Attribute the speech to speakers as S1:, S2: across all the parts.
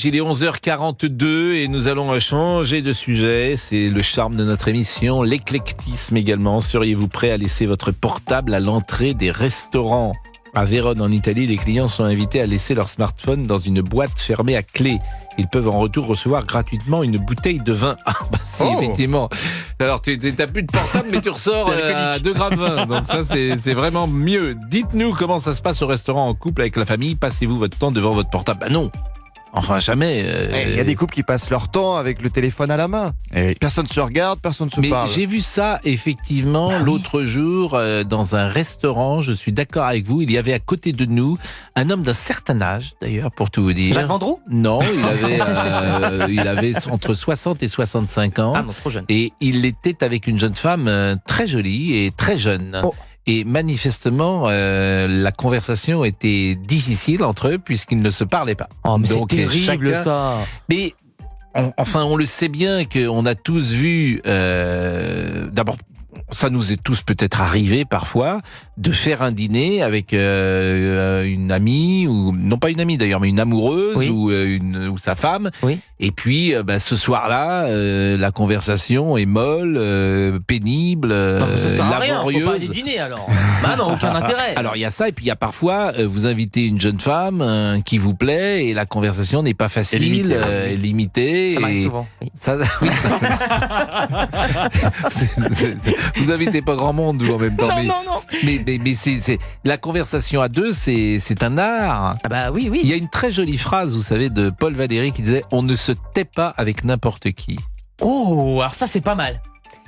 S1: Il est 11h42 et nous allons changer de sujet. C'est le charme de notre émission, l'éclectisme également. Seriez-vous prêt à laisser votre portable à l'entrée des restaurants ? À Vérone, en Italie, les clients sont invités à laisser leur smartphone dans une boîte fermée à clé. Ils peuvent en retour recevoir gratuitement une bouteille de vin. Ah bah si, effectivement. Alors, tu n'as plus de portable, mais tu ressors à 2 grammes de vin. Donc ça, c'est vraiment mieux. Dites-nous comment ça se passe au restaurant en couple avec la famille. Passez-vous votre temps devant votre portable ? Bah non. Enfin, jamais.
S2: Il y a des couples qui passent leur temps avec le téléphone à la main. Personne ne se regarde, personne ne se parle.
S1: Mais j'ai vu ça, effectivement, l'autre jour, dans un restaurant. Je suis d'accord avec vous. Il y avait à côté de nous un homme d'un certain âge, d'ailleurs, pour tout vous dire.
S3: Jacques Vendroux ?
S1: Non, il avait entre 60 et 65 ans.
S3: Ah non, trop jeune.
S1: Et il était avec une jeune femme très jolie et très jeune.
S3: Oh.
S1: Et manifestement, la conversation était difficile entre eux puisqu'ils ne se parlaient pas.
S3: Oh, mais
S1: donc,
S3: c'est terrible ça.
S1: Mais on le sait bien qu'on a tous vu. D'abord, ça nous est tous peut-être arrivé parfois de faire un dîner avec une amie ou non pas une amie d'ailleurs, mais une amoureuse ou sa femme.
S3: Oui.
S1: Et puis, ce soir-là, la conversation est molle, pénible,
S3: Non, ça sert à rien,
S1: laborieuse.
S3: faut pas aller dîner alors. Bah non, aucun intérêt.
S1: Alors il y a ça, et puis il y a parfois, vous invitez une jeune femme qui vous plaît, et la conversation n'est pas facile, limitée.
S3: Ça m'arrive souvent. Oui.
S1: Ça, oui. Vous invitez pas grand monde, vous, en même temps.
S3: Non.
S1: Mais c'est la conversation à deux, c'est un art.
S3: Ah bah oui.
S1: Il y a une très jolie phrase, vous savez, de Paul Valéry qui disait « On ne se tait pas avec n'importe qui ».
S3: Oh, alors ça c'est pas mal.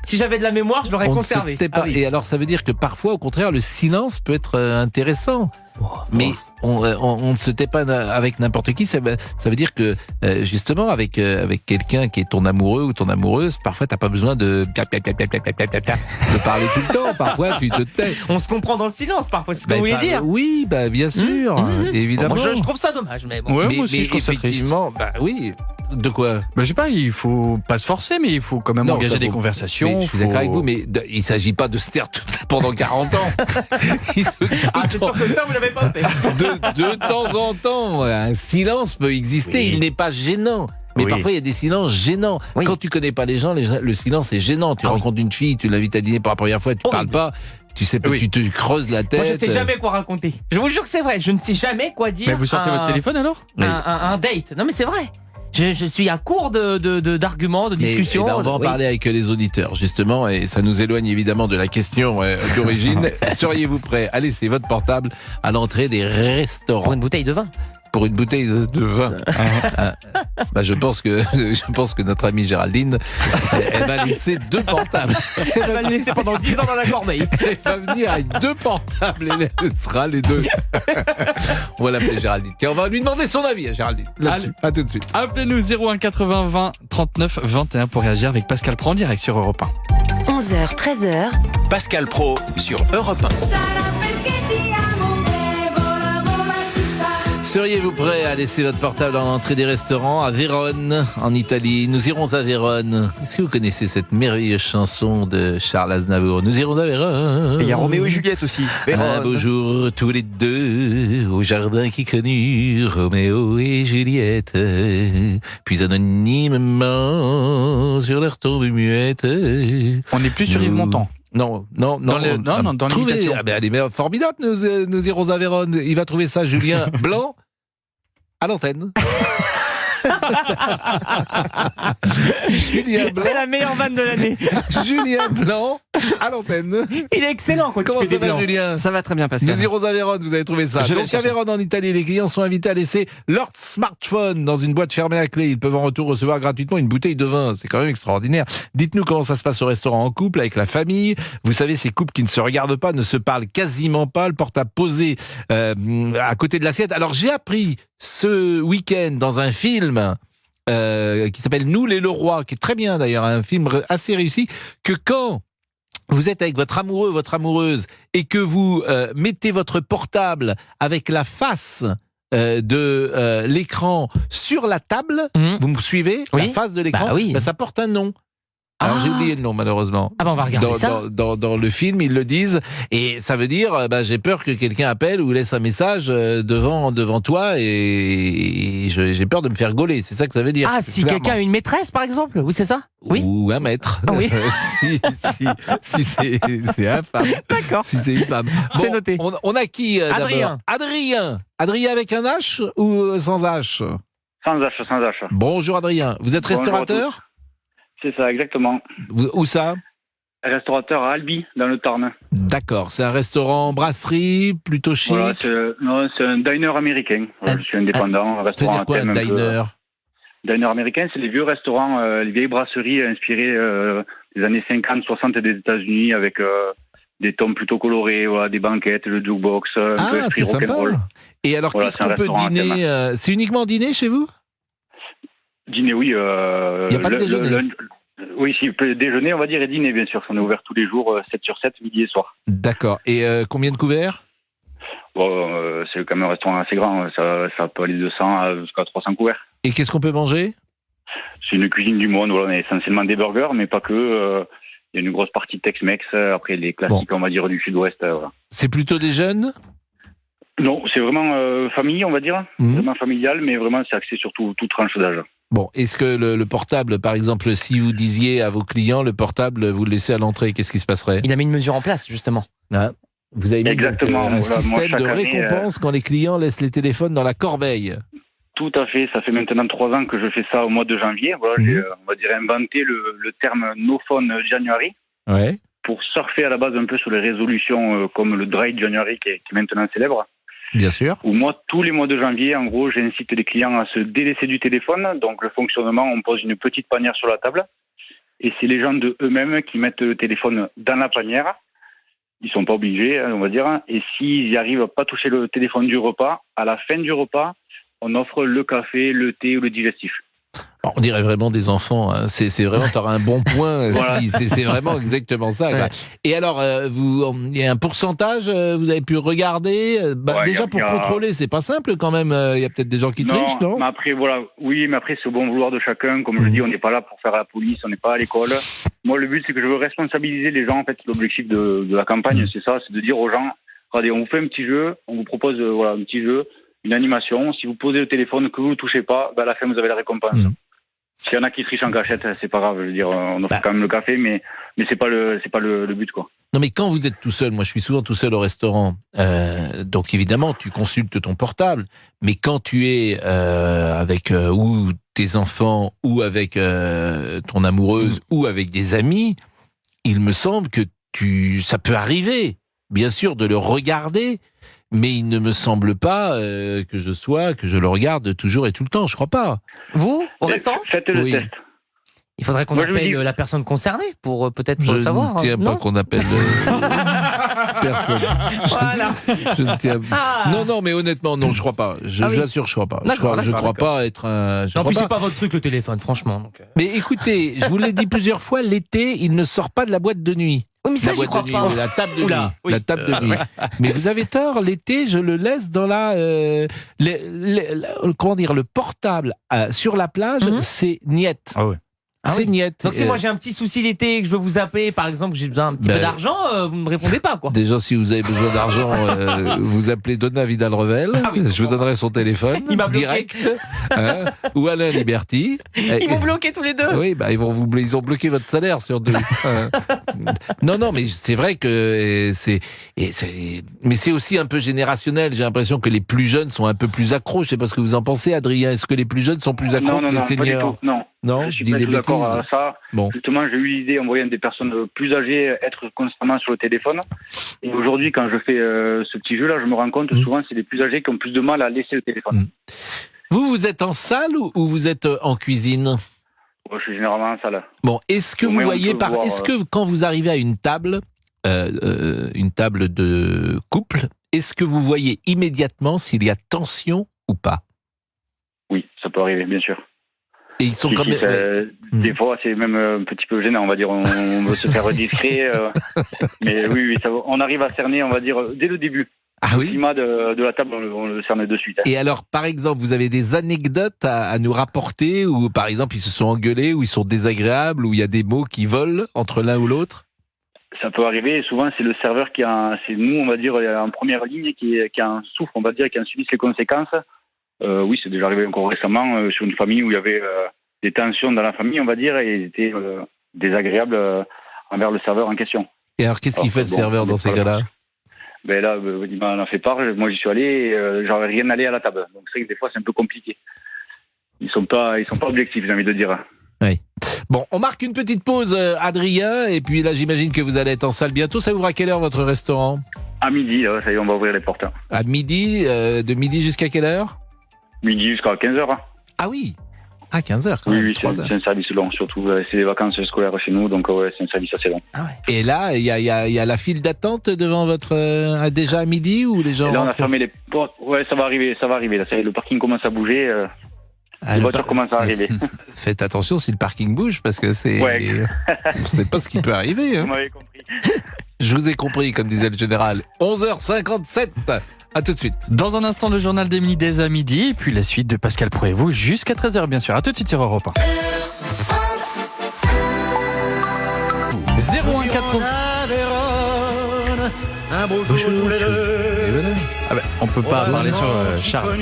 S3: Si j'avais de la mémoire, je l'aurais conservé.
S1: Ne se tait pas.
S3: Ah oui.
S1: Et alors ça veut dire que parfois, au contraire, le silence peut être intéressant. Mais on ne se tait pas avec n'importe qui. Ça veut dire que justement avec quelqu'un qui est ton amoureux ou ton amoureuse, parfois t'as pas besoin de parler tout le temps. Parfois tu te tais.
S3: On se comprend dans le silence parfois, c'est ce que vous voulez dire.
S1: Oui, bien sûr, évidemment.
S3: Moi, je trouve ça dommage, mais bon.
S4: Ouais,
S1: mais
S4: moi aussi, je trouve ça triste.
S1: effectivement, oui. De quoi ?
S4: Je sais pas, il faut pas se forcer, mais il faut quand même engager des conversations.
S1: Je suis d'accord avec vous, mais il s'agit pas de se taire pendant 40 ans.
S3: C'est sûr que ça, vous l'avez pas fait.
S1: De temps en temps, un silence peut exister, il n'est pas gênant. Mais parfois, il y a des silences gênants.
S3: Oui.
S1: Quand tu connais pas les gens, le silence est gênant. Tu rencontres une fille, tu l'invites à dîner pour la première fois, tu parles pas, tu sais pas, tu te creuses la tête.
S3: Moi, je sais jamais quoi raconter. Je vous jure que c'est vrai, je ne sais jamais quoi dire.
S4: Mais vous sortez votre téléphone alors ?
S3: Un date. Non mais c'est vrai. Je suis à court d'arguments, de discussions.
S1: On va en parler avec les auditeurs, justement, et ça nous éloigne évidemment de la question d'origine. Seriez-vous prêt à laisser votre portable à l'entrée des restaurants ?
S3: Pour une bouteille de vin.
S1: Pour une bouteille de vin. Je pense que notre amie Géraldine, elle va laisser 2 portables.
S3: Elle va le laisser pendant 10 ans dans la corbeille.
S1: Elle va venir avec 2 portables et elle sera les 2. On va l'appeler Géraldine. Tiens, on va lui demander son avis à Géraldine. Là-dessus. À tout de suite.
S4: Appelez-nous 01 80 20 39 21 pour réagir avec Pascal Pro en direct sur Europe 1.
S5: 11h, 13h.
S6: Pascal Pro sur Europe 1.
S1: Seriez-vous prêt à laisser votre portable à l'entrée des restaurants à Vérone, en Italie ? Nous irons à Vérone. Est-ce que vous connaissez cette merveilleuse chanson de Charles Aznavour ? Nous irons à Vérone.
S2: Et il y a Roméo et Juliette aussi.
S1: Un beau jour, tous les deux, au jardin qui connut Roméo et Juliette. Puis anonymement, sur leur tombe muette.
S4: On n'est plus sur Yves Montand.
S1: Non.
S4: Dans l'imitation.
S1: Elle est formidable, nous irons à Vérone. Il va trouver ça, Julien Blanc, à l'antenne. Julien Blanc.
S3: C'est la meilleure vanne de l'année.
S1: Julien Blanc, à l'antenne.
S3: Il est excellent quand
S1: Comment
S3: il fait
S1: ça
S3: des
S1: va,
S3: blancs.
S1: Julien ?
S4: Ça va très bien, Pascal.
S1: Nous irons à Vérone, vous avez trouvé ça.
S4: Je l'ai
S1: Donc à
S4: cherché.
S1: Vérone, en Italie, les clients sont invités à laisser leur smartphone dans une boîte fermée à clé. Ils peuvent en retour recevoir gratuitement une bouteille de vin. C'est quand même extraordinaire. Dites-nous comment ça se passe au restaurant en couple, avec la famille. Vous savez, ces couples qui ne se regardent pas, ne se parlent quasiment pas, le portable posé à côté de l'assiette. Alors j'ai appris ce week-end dans un film qui s'appelle Nous les Leroy, qui est très bien d'ailleurs, un film assez réussi, que quand vous êtes avec votre amoureux, votre amoureuse, et que vous mettez votre portable avec la face de l'écran sur la table, vous me suivez ?
S3: Oui.
S1: La face de l'écran,
S3: Bah oui.
S1: ça porte un nom. Alors j'ai oublié le nom malheureusement.
S3: Ah bah on va regarder ça.
S1: Dans le film, ils le disent, et ça veut dire, j'ai peur que quelqu'un appelle ou laisse un message devant toi, et j'ai peur de me faire gauler. C'est ça que ça veut dire.
S3: Ah, si quelqu'un a une maîtresse, par exemple. Oui, c'est ça. Oui.
S1: Ou un maître.
S3: Ah oui.
S1: si c'est un femme.
S3: D'accord.
S1: Si c'est une femme.
S3: C'est noté.
S1: On a qui d'abord
S3: Adrien.
S1: Adrien avec un H ou sans H?
S5: Sans H, sans H.
S1: Bonjour Adrien. Vous êtes
S5: Bonjour
S1: restaurateur?
S5: C'est ça, exactement.
S1: Où ça?
S5: Restaurateur à Albi, dans le Tarn.
S1: D'accord. C'est un restaurant brasserie, plutôt chic.
S5: Voilà, c'est un diner américain. Voilà, je suis indépendant, un restaurant
S1: C'est-à-dire quoi un diner?
S5: Diner américain, c'est les vieux restaurants, les vieilles brasseries inspirées des années 50, 60 des États-Unis, avec des tomes plutôt colorés, voilà, des banquettes, le jukebox, un peu esprit
S1: c'est sympa.
S5: rock'n'roll.
S1: Et alors,
S5: Voilà,
S1: qu'est-ce
S5: c'est un
S1: qu'on peut
S5: restaurant à
S1: dîner C'est uniquement dîner chez vous?
S5: Dîner, oui.
S1: Il n'y a pas de déjeuner?
S5: Oui, si, déjeuner, on va dire, et dîner, bien sûr. On est ouvert tous les jours, 7 sur 7, midi et soir.
S1: D'accord. Et combien de couverts?
S5: Bon, c'est quand même un restaurant assez grand. Ça peut aller de 100 jusqu'à 300 couverts.
S1: Et qu'est-ce qu'on peut manger?
S5: C'est une cuisine du monde. Voilà, on a essentiellement des burgers, mais pas que. Il y a une grosse partie de Tex-Mex. Après, les classiques, on va dire, du sud-ouest. Voilà.
S1: C'est plutôt des jeunes?
S5: Non, c'est vraiment famille, on va dire. Vraiment familial, mais vraiment, c'est axé sur toute tranche d'âge.
S1: Bon, est-ce que le portable, par exemple, si vous disiez à vos clients, le portable, vous le laissez à l'entrée, qu'est-ce qui se passerait?
S3: Il a mis une mesure en place, justement.
S1: Vous avez mis
S5: Exactement.
S1: un
S5: Voilà,
S1: système
S5: moi,
S1: de
S5: chaque année,
S1: récompense quand les clients laissent les téléphones dans la corbeille.
S5: Tout à fait. Ça fait maintenant 3 ans que je fais ça au mois de janvier. Voilà, j'ai, on va dire, inventé le terme No Phone January.
S1: Ouais.
S5: Pour surfer à la base un peu sur les résolutions comme le Dry January qui est maintenant célèbre.
S1: Bien sûr.
S5: Où moi, tous les mois de janvier, en gros, j'incite les clients à se délaisser du téléphone. Donc, le fonctionnement, on pose une petite panière sur la table. Et c'est les gens de eux-mêmes qui mettent le téléphone dans la panière. Ils sont pas obligés, on va dire. Et s'ils y arrivent à pas toucher le téléphone du repas, à la fin du repas, on offre le café, le thé ou le digestif.
S1: On dirait vraiment des enfants. Hein. C'est vraiment, tu auras un bon point.
S5: Voilà.
S1: C'est vraiment exactement ça. Quoi. Et alors, il y a un pourcentage, vous avez pu regarder. Déjà, pour contrôler, c'est pas simple quand même. Il y a peut-être des gens qui trichent, non?
S5: Mais après, voilà. Oui, mais après, c'est au bon vouloir de chacun. Comme je dis, on n'est pas là pour faire la police, on n'est pas à l'école. Moi, le but, c'est que je veux responsabiliser les gens. En fait, l'objectif de la campagne, c'est ça, c'est de dire aux gens, regardez, on vous fait un petit jeu, on vous propose un petit jeu, une animation. Si vous posez le téléphone, que vous ne touchez pas, à la fin, vous avez la récompense. S'il y en a qui trichent en cachette, c'est pas grave. Je veux dire, on offre quand même le café, mais c'est pas le but, quoi.
S1: Non, mais quand vous êtes tout seul, moi je suis souvent tout seul au restaurant, donc évidemment tu consultes ton portable, mais quand tu es avec ou tes enfants, ou avec ton amoureuse, ou avec des amis, il me semble que ça peut arriver, bien sûr, de le regarder, mais il ne me semble pas que je le regarde toujours et tout le temps, je crois pas.
S3: Vous, au restaurant?
S5: Faites le test.
S3: Il faudrait qu'on appelle la personne concernée pour peut-être savoir.
S1: Je ne tiens pas qu'on appelle personne.
S3: Voilà.
S1: Je ne tiens... Non, mais honnêtement, non, je crois pas. J'assure, je crois pas. Je crois pas être un...
S3: En plus, c'est pas votre truc, le téléphone, franchement. Donc...
S1: Mais écoutez, je vous l'ai dit plusieurs fois, l'été, il ne sort pas de la boite de nuit.
S3: Oui, mais ça, j'y crois pas.
S1: La table de nuit. La table de nuit. Mais vous avez tort, l'été, je le laisse dans comment dire, le portable sur la plage, c'est niette.
S4: Ah ouais.
S1: C'est niette.
S3: Donc si moi j'ai un petit souci d'été et que je veux vous appeler, par exemple, que j'ai besoin d'un petit peu d'argent, vous ne me répondez pas, quoi.
S1: Déjà, si vous avez besoin d'argent, vous appelez Donna Vidal-Revel. Je vous donnerai son téléphone.
S3: Il m'a bloqué.
S1: Direct. Ou Alain Liberty.
S3: Ils m'ont bloqué tous les deux.
S1: Oui, ils ont bloqué votre salaire sur 2. Non, mais c'est vrai que mais c'est aussi un peu générationnel. J'ai l'impression que les plus jeunes sont un peu plus accros. Je sais pas ce que vous en pensez, Adrien. Est-ce que les plus jeunes sont plus accros que les seniors?
S5: Non, je suis pas d'accord à ça.
S1: Bon.
S5: Justement, j'ai eu l'idée en voyant des personnes plus âgées être constamment sur le téléphone. Et aujourd'hui, quand je fais ce petit jeu-là, je me rends compte souvent c'est les plus âgés qui ont plus de mal à laisser le téléphone.
S1: Vous êtes en salle ou vous êtes en cuisine?
S5: Moi, je suis généralement en salle.
S1: Bon, est-ce que vous voyez est-ce que quand vous arrivez à une table de couple, est-ce que vous voyez immédiatement s'il y a tension ou pas? Oui,
S5: ça peut arriver, bien sûr.
S1: Et ils sont quand même...
S5: Des fois, c'est même un petit peu gênant, on va dire. On veut se faire discret. Mais oui, on arrive à cerner, on va dire, dès le début.
S1: Ah
S5: Le
S1: oui.
S5: climat de la table, on le cerne de suite. Hein.
S1: Et alors, par exemple, vous avez des anecdotes à nous rapporter où, par exemple, ils se sont engueulés, où ils sont désagréables, où il y a des mots qui volent entre l'un ou l'autre?
S5: Ça peut arriver, et souvent c'est le serveur c'est nous, on va dire, en première ligne qui en souffre, on va dire, qui en subissent les conséquences. Oui, c'est déjà arrivé encore récemment sur une famille où il y avait des tensions dans la famille, on va dire, et ils étaient désagréables envers le serveur en question.
S1: Et alors, qu'est-ce qu'il fait le serveur dans ces cas-là?
S5: Ben là, il m'en a fait part. Moi, j'y suis allé et j'aurais rien allé à la table. Donc, c'est vrai que des fois, c'est un peu compliqué. Ils sont pas objectifs, j'ai envie de dire.
S1: Oui. Bon, on marque une petite pause, Adrien, et puis là, j'imagine que vous allez être en salle bientôt. Ça ouvre à quelle heure, votre restaurant?
S5: À midi, là, ça y est, on va ouvrir les portes.
S1: À midi, de midi jusqu'à quelle heure?
S5: Midi jusqu'à 15h.
S1: Ah oui. À 15h quand même,
S5: Oui,
S1: 3 heures.
S5: c'est un service long, surtout. C'est les vacances scolaires chez nous, donc ouais, c'est un service assez long.
S3: Ah ouais.
S1: Et là, il y a la file d'attente devant votre... déjà à midi ou les gens
S5: Et là, on a
S1: rentrent?
S5: fermé les portes. Ouais, ça va arriver. Là, ça y est, le parking commence à bouger.
S1: Ah,
S5: Les
S1: le
S5: voitures commencent à arriver.
S1: Faites attention si le parking bouge, parce que c'est...
S5: Ouais.
S1: On ne sait pas ce qui peut arriver.
S5: Vous
S1: Hein.
S5: m'avez compris.
S1: Je vous ai compris, comme disait le général. 11h57. À tout de suite.
S4: Dans un instant, le journal d'Émilie dès à midi, et puis la suite de Pascal Pro et vous jusqu'à 13h, bien sûr. À tout de suite sur Europe 1. 0180.
S7: Un beau jour tous les deux.
S1: Et voilà.
S4: Ah ben, on peut pas parler sur Charles.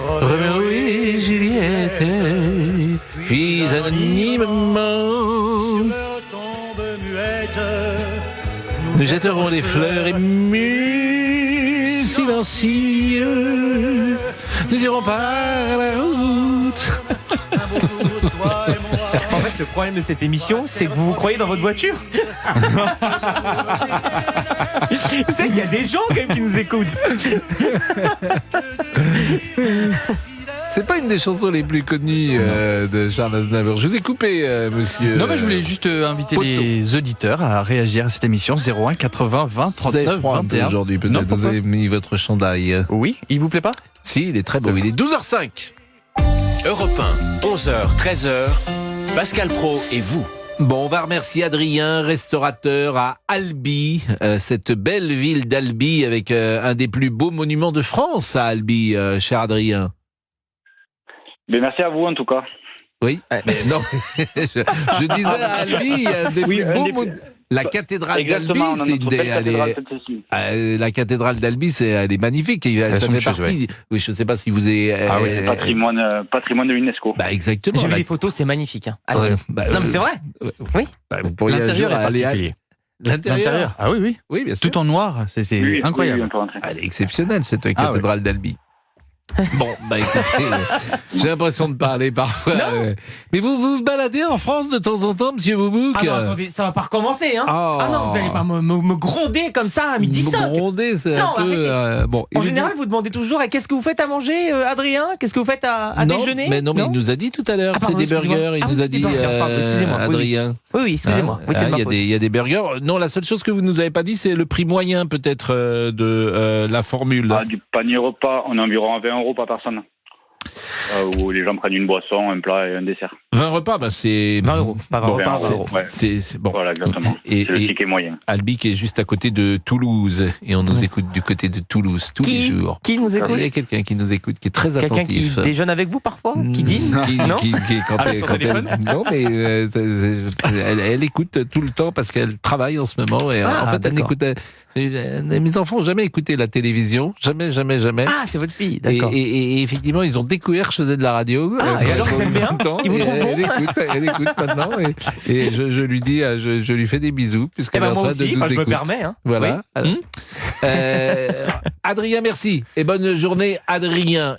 S1: Roméo et Juliette, puis anonymement,
S7: Sur leur tombe muette,
S1: nous jetterons des fleurs émues, silencieux, nous irons par la route.
S7: un beau jour, toi et moi.
S3: En fait, le problème de cette émission, c'est que vous vous croyez dans votre voiture. Vous savez qu'il y a des gens quand même qui nous écoutent.
S1: C'est pas une des chansons les plus connues de Charles Aznavour. Je vous ai coupé, monsieur.
S4: Non, mais je voulais juste inviter
S1: Poteau.
S4: les auditeurs à réagir à cette émission. 01 80 20
S1: Vous avez
S4: 39
S1: froid un peu
S4: 21.
S1: aujourd'hui,
S4: Non,
S1: peut-être. Vous
S4: pourquoi
S1: avez mis votre chandail.
S4: Oui, il vous plaît pas?
S1: Si, il est très beau. Il est 12h05.
S6: Europe 1, 11h, 13h. Pascal Pro et vous.
S1: Bon, on va remercier Adrien, restaurateur à Albi, cette belle ville d'Albi avec un des plus beaux monuments de France à Albi, cher Adrien.
S5: Mais merci à vous, en tout cas.
S1: Oui, mais non, je disais à Albi, il y a un des
S5: Oui,
S1: plus
S5: un
S1: beaux
S5: des plus-
S1: La cathédrale d'Albi,
S5: Exactement, on a
S1: c'est
S5: notre belle cathédrale Sainte-Cécile.
S1: la cathédrale d'Albi, elle est magnifique. Ça fait
S4: somptueuse,
S1: partie. Oui, je ne sais pas si vous avez.
S5: Ah oui, c'est patrimoine de l'UNESCO.
S1: Bah exactement.
S3: J'ai vu
S1: la-
S3: les photos, c'est magnifique. Hein. Allez.
S1: Ouais, bah,
S3: Non, mais c'est vrai. Oui.
S1: bah, vous pourriez
S4: L'intérieur
S1: un jour
S4: est
S1: aller à-
S4: particulier.
S1: L'intérieur.
S4: Ah oui, oui.
S1: Oui, bien sûr.
S4: Tout en noir, c'est
S5: Oui,
S4: incroyable.
S5: oui, on peut rentrer.
S1: Elle est exceptionnelle, cette
S4: Ah,
S1: cathédrale d'Albi. Bon, bah écoutez, j'ai l'impression de parler parfois. Mais vous vous baladez en France de temps en temps, monsieur Boubouk?
S3: Ah non, attendez, ça va pas recommencer, hein.
S1: Oh.
S3: Ah non, vous allez pas me gronder comme ça à midi 5.
S1: Me gronder, c'est
S3: Non,
S1: un peu...
S3: arrêtez.
S1: bon.
S3: En
S1: Il
S3: général,
S1: nous
S3: vous demandez toujours qu'est-ce que vous faites à manger, Adrien? Qu'est-ce que vous faites à
S1: non,
S3: déjeuner?
S1: mais il nous a dit tout à l'heure,
S3: Ah,
S1: c'est
S3: pardon,
S1: des
S3: excusez-moi.
S1: burgers, il
S3: Ah
S1: nous
S3: oui,
S1: a
S3: des
S1: dit,
S3: burgers, pardon, excusez-moi, oui, oui.
S1: Adrien.
S3: Oui, excusez-moi. Oui, c'est de ma faute.
S1: Il y a des burgers. Non, la seule chose que vous nous avez pas dit, c'est le prix moyen peut-être de la formule.
S5: Ah, du panier repas, on est environ à 20 € par personne. Où les gens prennent une boisson, un plat et un dessert.
S1: 20 repas, bah c'est
S3: 20 €, pas 20
S5: Bon,
S3: repas,
S5: 20
S3: 20
S5: €.
S3: €.
S5: Ouais.
S1: c'est bon.
S5: Voilà, exactement.
S1: Et-
S5: C'est le
S1: et-
S5: ticket moyen.
S1: Albi qui est juste à côté de Toulouse et on nous écoute du côté de Toulouse tous les jours.
S3: Qui nous
S1: Il y
S3: écoute?
S1: a quelqu'un qui nous écoute, qui est très
S3: Quelqu'un qui
S1: attentif.
S3: déjeune avec vous parfois? Qui dîne? Non?
S1: Quand
S3: Avec son téléphone
S1: non, mais elle écoute tout le temps parce qu'elle travaille en ce moment et
S3: Ah,
S1: en fait elle
S3: d'accord.
S1: n'écoute. Mes enfants n'ont jamais écouté la télévision, jamais.
S3: Ah, c'est votre fille,
S1: Et,
S3: d'accord.
S1: et effectivement, ils ont découvert que je faisais de la radio.
S3: Ah, et alors, ils aiment bien Ils vous trouvent bon
S1: Elle écoute maintenant. Et je lui dis, je lui fais des bisous,
S3: Eh
S1: puisqu'elle est
S3: ben
S1: en
S3: moi
S1: train
S3: aussi,
S1: de nous
S3: enfin, je me
S1: écouter.
S3: permets. Hein.
S1: Voilà.
S3: Oui.
S1: Adrien, merci. Et bonne journée, Adrien.